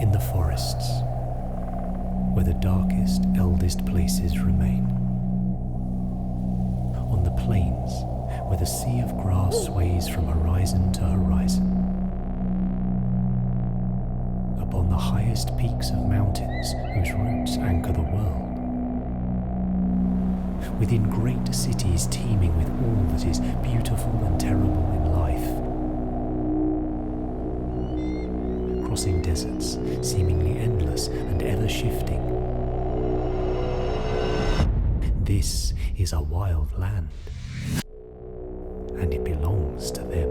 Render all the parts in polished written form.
In the forests, where the darkest, eldest places remain. On the plains, where the sea of grass sways from horizon to horizon. Upon the highest peaks of mountains whose roots anchor the world. Within great cities teeming with all that is beautiful and terrible in life. Crossing deserts, seemingly endless and ever-shifting. This is a wild land, and it belongs to them.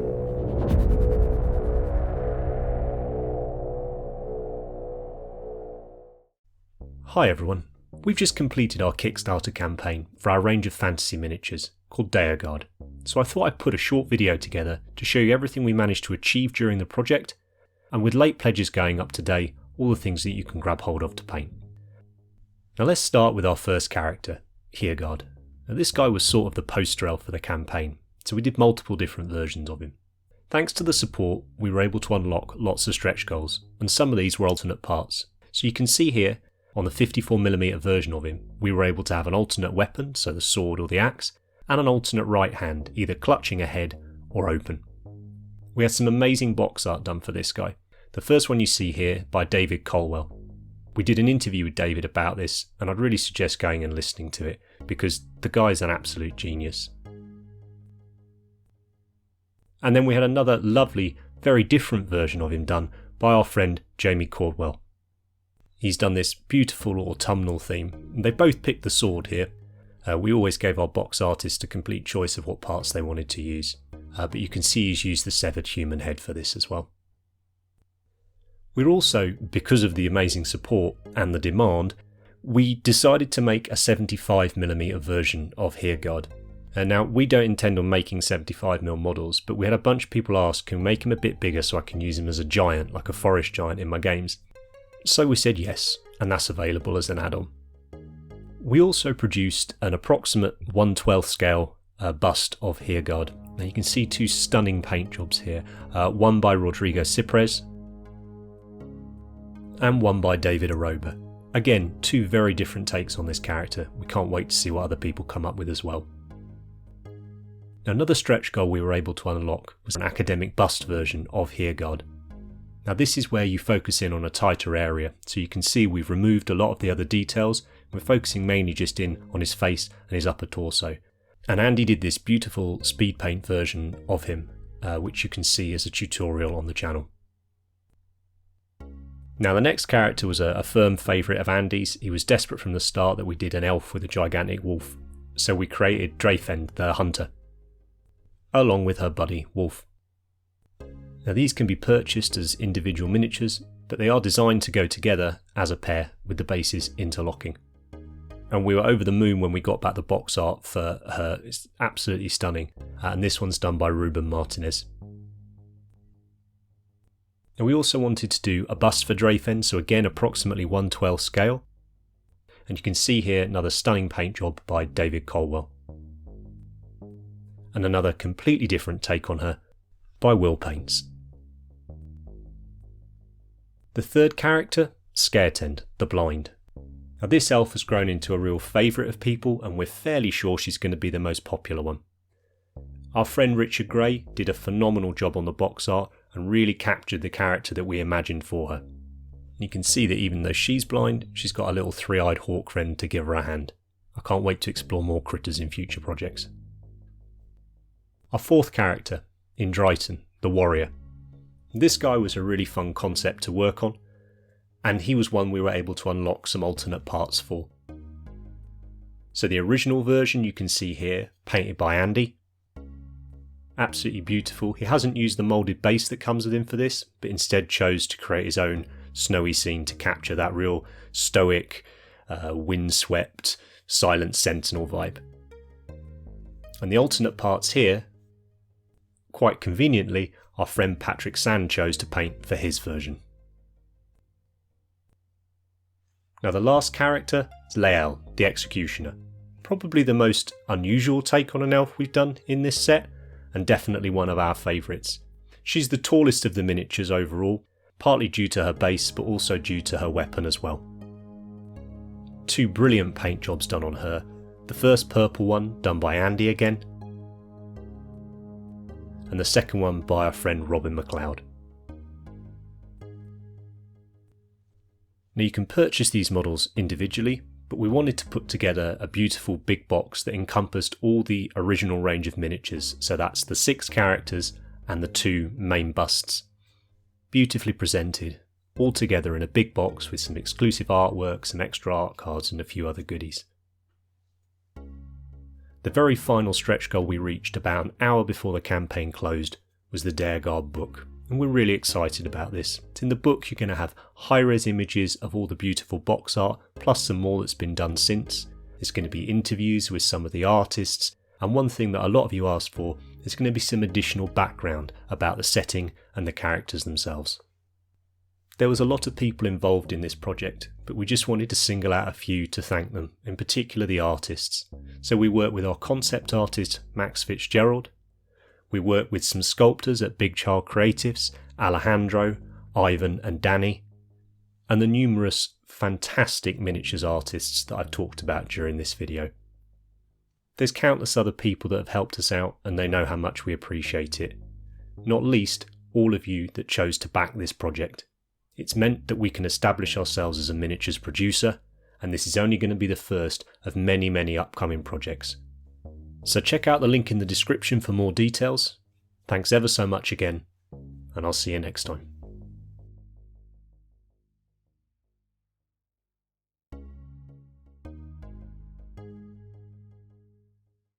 Hi everyone, we've just completed our Kickstarter campaign for our range of fantasy miniatures called Deorgard, so I thought I'd put a short video together to show you everything we managed to achieve during the project, and with late pledges going up today, all the things that you can grab hold of to paint. Now let's start with our first character, Deorgard. Now this guy was sort of the poster elf for the campaign, so we did multiple different versions of him. Thanks to the support, we were able to unlock lots of stretch goals, and some of these were alternate parts. So you can see here, on the 54mm version of him, we were able to have an alternate weapon, so the sword or the axe, and an alternate right hand, either clutching a head or open. We had some amazing box art done for this guy. The first one you see here by David Colwell. We did an interview with David about this, and I'd really suggest going and listening to it, because the guy's an absolute genius. And then we had another lovely, very different version of him done by our friend Jamie Caldwell. He's done this beautiful autumnal theme. They both picked the sword here. We always gave our box artists a complete choice of what parts they wanted to use, but you can see he's used the severed human head for this as well. We're also, because of the amazing support and the demand, we decided to make a 75mm version of Deorgard. Now, we don't intend on making 75mm models, but we had a bunch of people ask, can we make him a bit bigger so I can use him as a giant, like a forest giant in my games? So we said yes, and that's available as an add-on. We also produced an approximate 1/12 scale bust of Deorgard. Now you can see two stunning paint jobs here, one by Rodrigo Ciprez and one by David Aroba. Again, two very different takes on this character. We can't wait to see what other people come up with as well. Now, another stretch goal we were able to unlock was an academic bust version of Deorgard. Now this is where you focus in on a tighter area, so you can see we've removed a lot of the other details. We're focusing mainly just in on his face and his upper torso. And Andy did this beautiful speed paint version of him, which you can see as a tutorial on the channel. Now the next character was a firm favourite of Andy's. He was desperate from the start that we did an elf with a gigantic wolf, so we created Dreyfend the hunter, along with her buddy Wolf. Now these can be purchased as individual miniatures, but they are designed to go together as a pair with the bases interlocking. And we were over the moon when we got back the box art for her. It's absolutely stunning, and this one's done by Ruben Martinez. And we also wanted to do a bust for Dreyfend, so again approximately 1/12 scale. And you can see here another stunning paint job by David Colwell. And another completely different take on her by Will Paints. The third character, Scaretend, the Blind. Now this elf has grown into a real favourite of people, and we're fairly sure she's going to be the most popular one. Our friend Richard Gray did a phenomenal job on the box art and really captured the character that we imagined for her. You can see that even though she's blind, she's got a little three-eyed hawk friend to give her a hand. I can't wait to explore more critters in future projects. Our fourth character, Indriton, the Warrior. This guy was a really fun concept to work on, and he was one we were able to unlock some alternate parts for. So the original version you can see here, painted by Andy. Absolutely beautiful. He hasn't used the moulded base that comes with him for this, but instead chose to create his own snowy scene to capture that real stoic, windswept, silent sentinel vibe. And the alternate parts here, quite conveniently, our friend Patrick Sand chose to paint for his version. Now the last character is Lael, the Executioner. Probably the most unusual take on an elf we've done in this set, and definitely one of our favourites. She's the tallest of the miniatures overall, partly due to her base but also due to her weapon as well. 2 brilliant paint jobs done on her, the first purple one done by Andy again, and the second one by our friend Robin McLeod. Now you can purchase these models individually, but we wanted to put together a beautiful big box that encompassed all the original range of miniatures, so that's the 6 characters and the 2 main busts. Beautifully presented, all together in a big box with some exclusive artwork, some extra art cards and a few other goodies. The very final stretch goal we reached about an hour before the campaign closed was the Deorgard book, and we're really excited about this. In the book you're going to have high-res images of all the beautiful box art, plus some more that's been done since. There's going to be interviews with some of the artists, and one thing that a lot of you asked for is going to be some additional background about the setting and the characters themselves. There was a lot of people involved in this project, but we just wanted to single out a few to thank them, in particular the artists. So we worked with our concept artist Max Fitzgerald, we worked with some sculptors at Big Child Creatives, Alejandro, Ivan and Danny, and the numerous fantastic miniatures artists that I've talked about during this video. There's countless other people that have helped us out and they know how much we appreciate it. Not least, all of you that chose to back this project. It's meant that we can establish ourselves as a miniatures producer, and this is only going to be the first of many upcoming projects. So check out the link in the description for more details. Thanks ever so much again, and I'll see you next time.